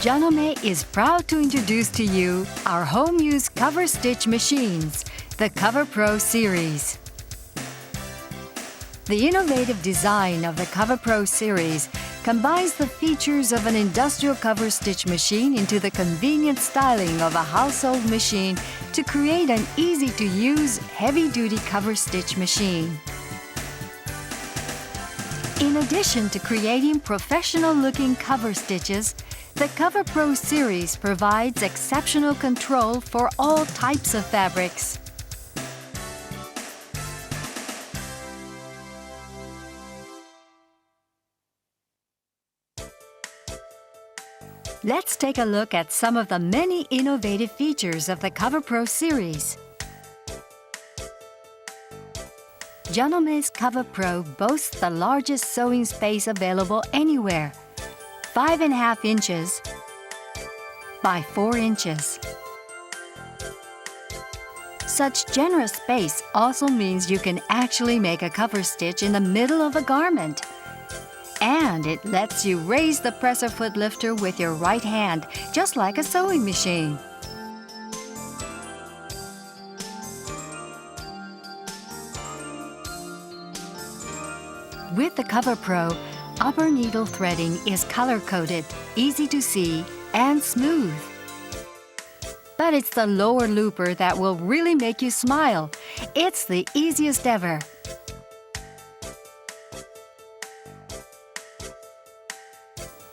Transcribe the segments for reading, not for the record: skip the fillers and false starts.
Janome is proud to introduce to you our home-use cover stitch machines, the CoverPro series. The innovative design of the CoverPro series combines the features of an industrial cover stitch machine into the convenient styling of a household machine to create an easy-to-use, heavy-duty cover stitch machine. In addition to creating professional-looking cover stitches, the CoverPro series provides exceptional control for all types of fabrics. Let's take a look at some of the many innovative features of the CoverPro series. Janome's CoverPro boasts the largest sewing space available anywhere, 5.5 inches by 4 inches. Such generous space also means you can actually make a cover stitch in the middle of a garment. And it lets you raise the presser foot lifter with your right hand, just like a sewing machine. With the CoverPro, upper needle threading is color-coded, easy to see, and smooth. But it's the lower looper that will really make you smile. It's the easiest ever.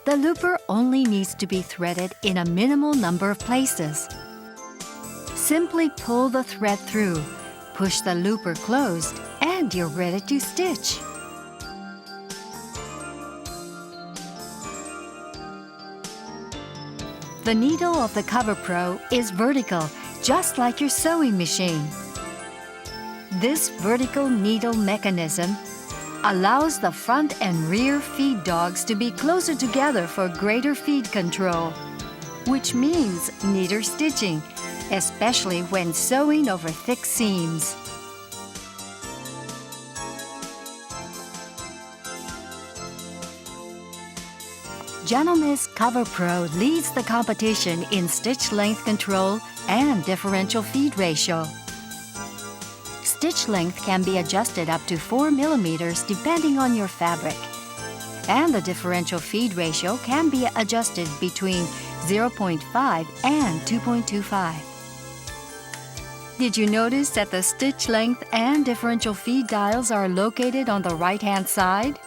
The looper only needs to be threaded in a minimal number of places. Simply pull the thread through, push the looper closed, and you're ready to stitch. The needle of the CoverPro is vertical, just like your sewing machine. This vertical needle mechanism allows the front and rear feed dogs to be closer together for greater feed control, which means neater stitching, especially when sewing over thick seams. Janome's CoverPro leads the competition in stitch length control and differential feed ratio. Stitch length can be adjusted up to 4 millimeters depending on your fabric, and the differential feed ratio can be adjusted between 0.5 and 2.25. Did you notice that the stitch length and differential feed dials are located on the right-hand side?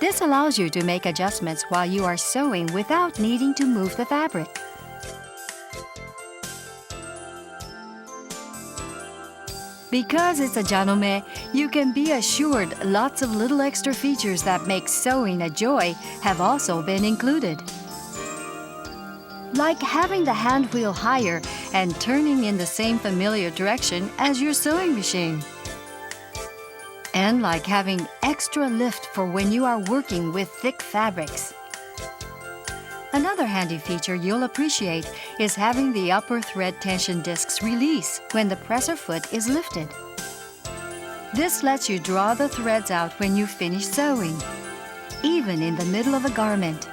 This allows you to make adjustments while you are sewing without needing to move the fabric. Because it's a Janome, you can be assured lots of little extra features that make sewing a joy have also been included. Like having the hand wheel higher and turning in the same familiar direction as your sewing machine. And like having extra lift for when you are working with thick fabrics. Another handy feature you'll appreciate is having the upper thread tension discs release when the presser foot is lifted. This lets you draw the threads out when you finish sewing, even in the middle of a garment.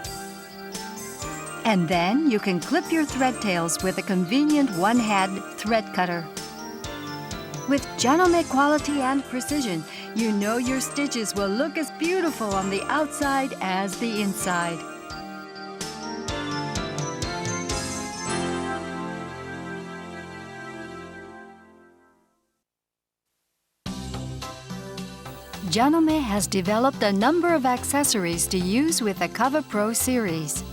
And then you can clip your thread tails with a convenient one-hand thread cutter. With Janome quality and precision, you know your stitches will look as beautiful on the outside as the inside. Janome has developed a number of accessories to use with the CoverPro series.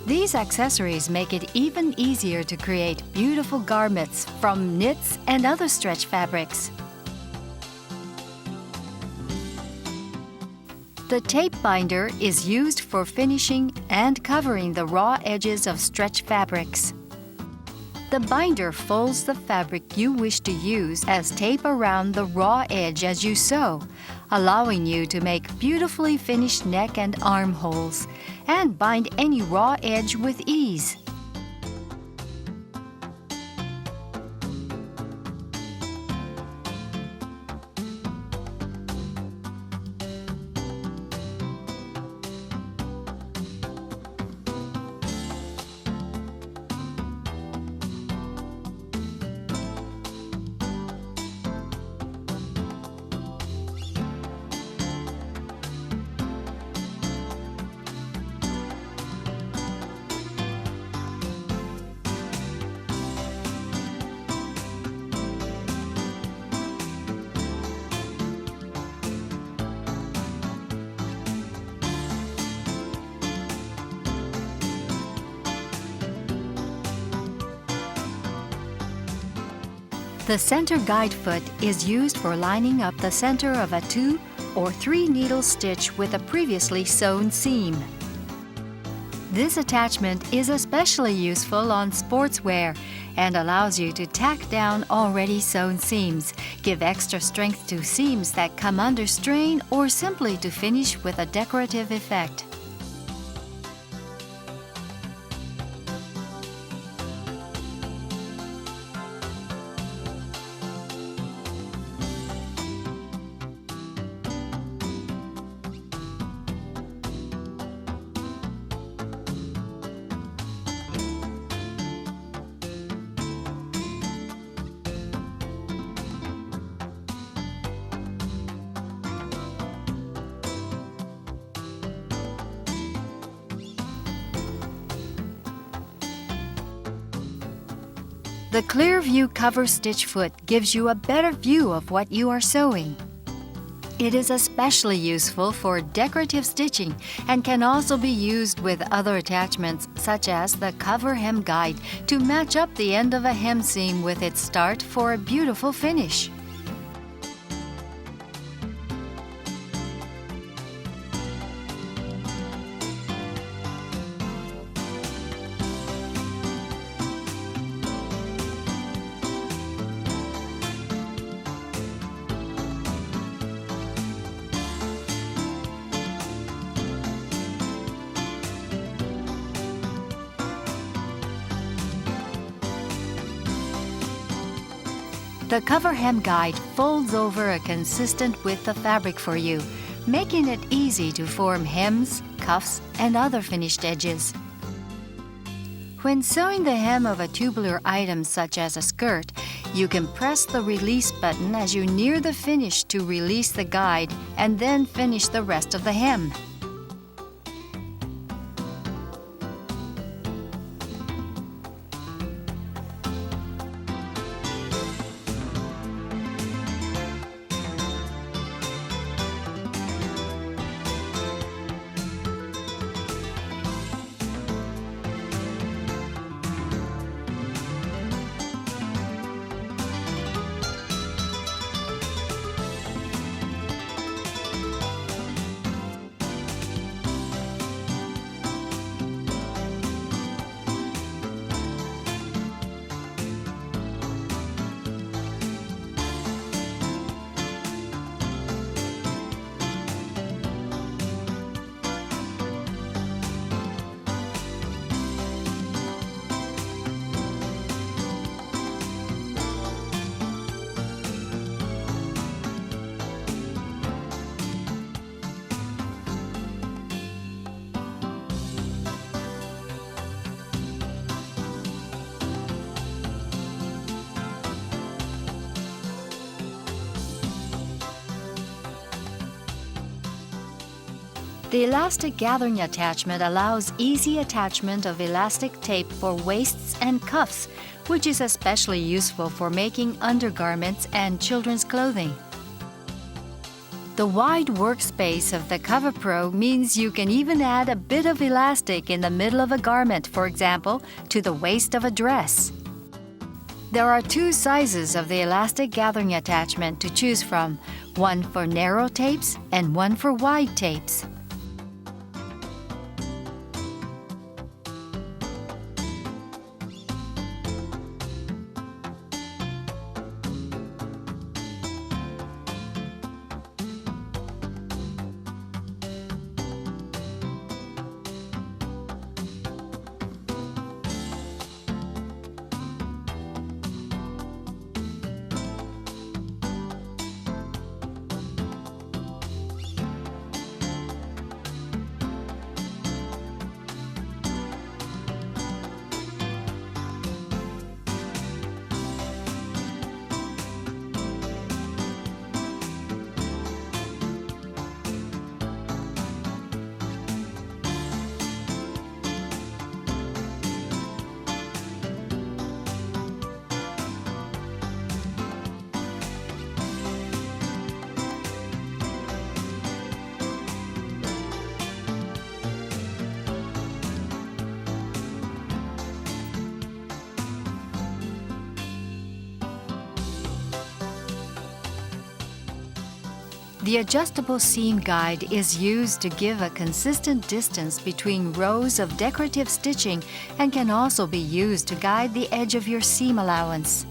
These accessories make it even easier to create beautiful garments from knits and other stretch fabrics. The tape binder is used for finishing and covering the raw edges of stretch fabrics. The binder folds the fabric you wish to use as tape around the raw edge as you sew, allowing you to make beautifully finished neck and armholes and bind any raw edge with ease. The center guide foot is used for lining up the center of a 2 or 3 needle stitch with a previously sewn seam. This attachment is especially useful on sportswear and allows you to tack down already sewn seams, give extra strength to seams that come under strain, or simply to finish with a decorative effect. The clear view cover stitch foot gives you a better view of what you are sewing. It is especially useful for decorative stitching and can also be used with other attachments such as the cover hem guide to match up the end of a hem seam with its start for a beautiful finish. The cover hem guide folds over a consistent width of fabric for you, making it easy to form hems, cuffs, and other finished edges. When sewing the hem of a tubular item such as a skirt, you can press the release button as you near the finish to release the guide and then finish the rest of the hem. The elastic gathering attachment allows easy attachment of elastic tape for waists and cuffs, which is especially useful for making undergarments and children's clothing. The wide workspace of the CoverPro means you can even add a bit of elastic in the middle of a garment, for example, to the waist of a dress. There are 2 sizes of the elastic gathering attachment to choose from, one for narrow tapes and one for wide tapes. The adjustable seam guide is used to give a consistent distance between rows of decorative stitching and can also be used to guide the edge of your seam allowance.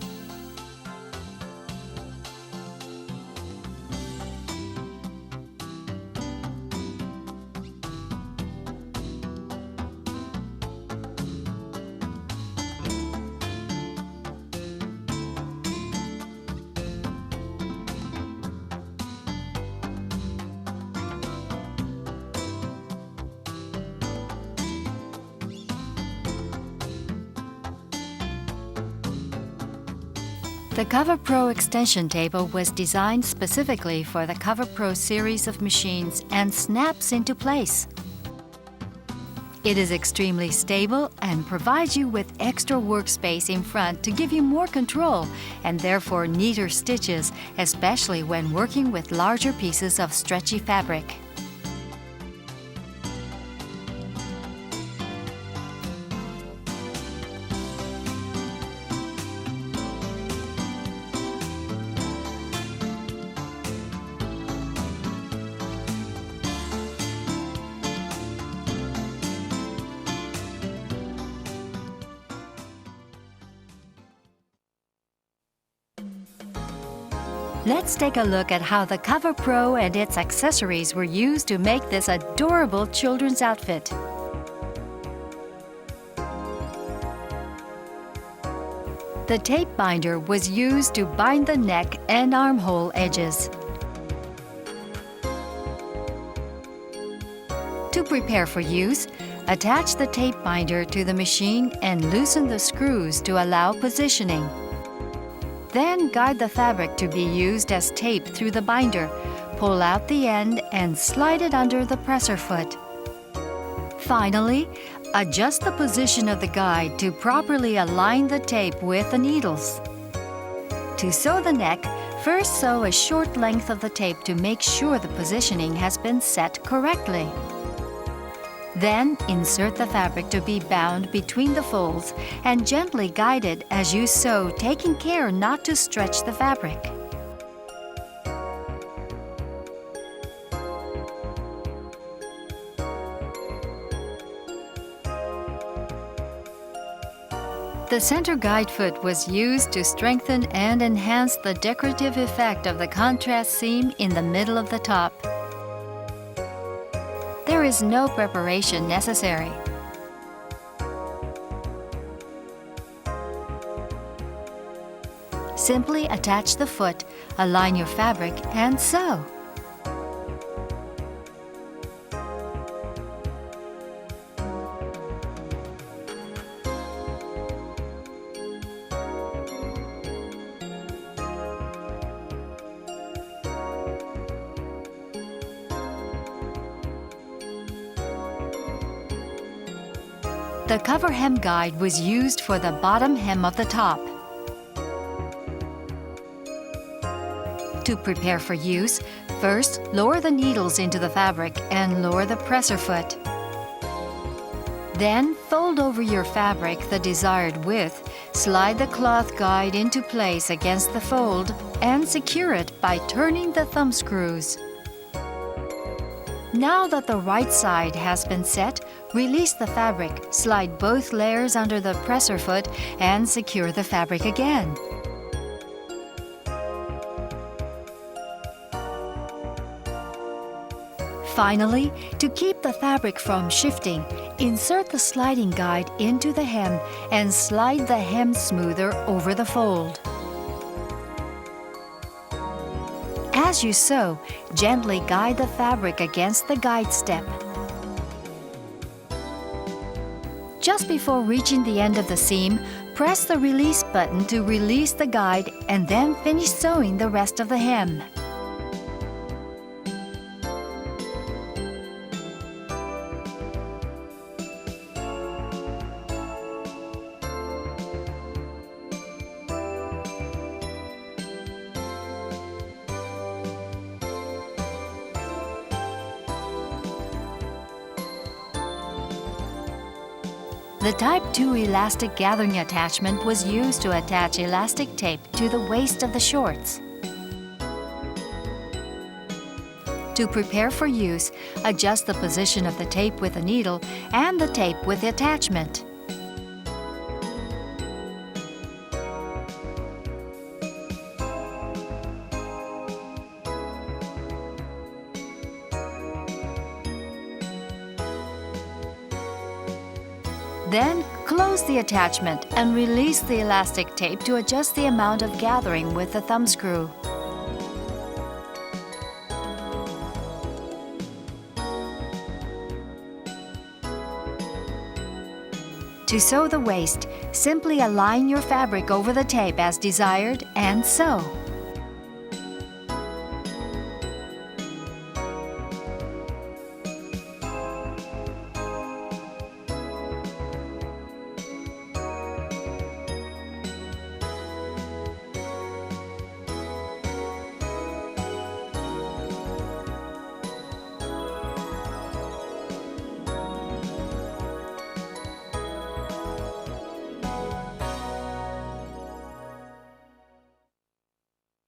The CoverPro extension table was designed specifically for the CoverPro series of machines and snaps into place. It is extremely stable and provides you with extra workspace in front to give you more control and therefore neater stitches, especially when working with larger pieces of stretchy fabric. Let's take a look at how the CoverPro and its accessories were used to make this adorable children's outfit. The tape binder was used to bind the neck and armhole edges. To prepare for use, attach the tape binder to the machine and loosen the screws to allow positioning. Then guide the fabric to be used as tape through the binder, pull out the end and slide it under the presser foot. Finally, adjust the position of the guide to properly align the tape with the needles. To sew the neck, first sew a short length of the tape to make sure the positioning has been set correctly. Then insert the fabric to be bound between the folds and gently guide it as you sew, taking care not to stretch the fabric. The center guide foot was used to strengthen and enhance the decorative effect of the contrast seam in the middle of the top. There is no preparation necessary. Simply attach the foot, align your fabric, and sew. The cover hem guide was used for the bottom hem of the top. To prepare for use, first lower the needles into the fabric and lower the presser foot. Then fold over your fabric the desired width, slide the cloth guide into place against the fold, and secure it by turning the thumb screws. Now that the right side has been set, release the fabric, slide both layers under the presser foot, and secure the fabric again. Finally, to keep the fabric from shifting, insert the sliding guide into the hem and slide the hem smoother over the fold. As you sew, gently guide the fabric against the guide step. Just before reaching the end of the seam, press the release button to release the guide and then finish sewing the rest of the hem. The Type 2 elastic gathering attachment was used to attach elastic tape to the waist of the shorts. To prepare for use, adjust the position of the tape with a needle and the tape with the attachment. Then, close the attachment and release the elastic tape to adjust the amount of gathering with the thumb screw. To sew the waist, simply align your fabric over the tape as desired and sew.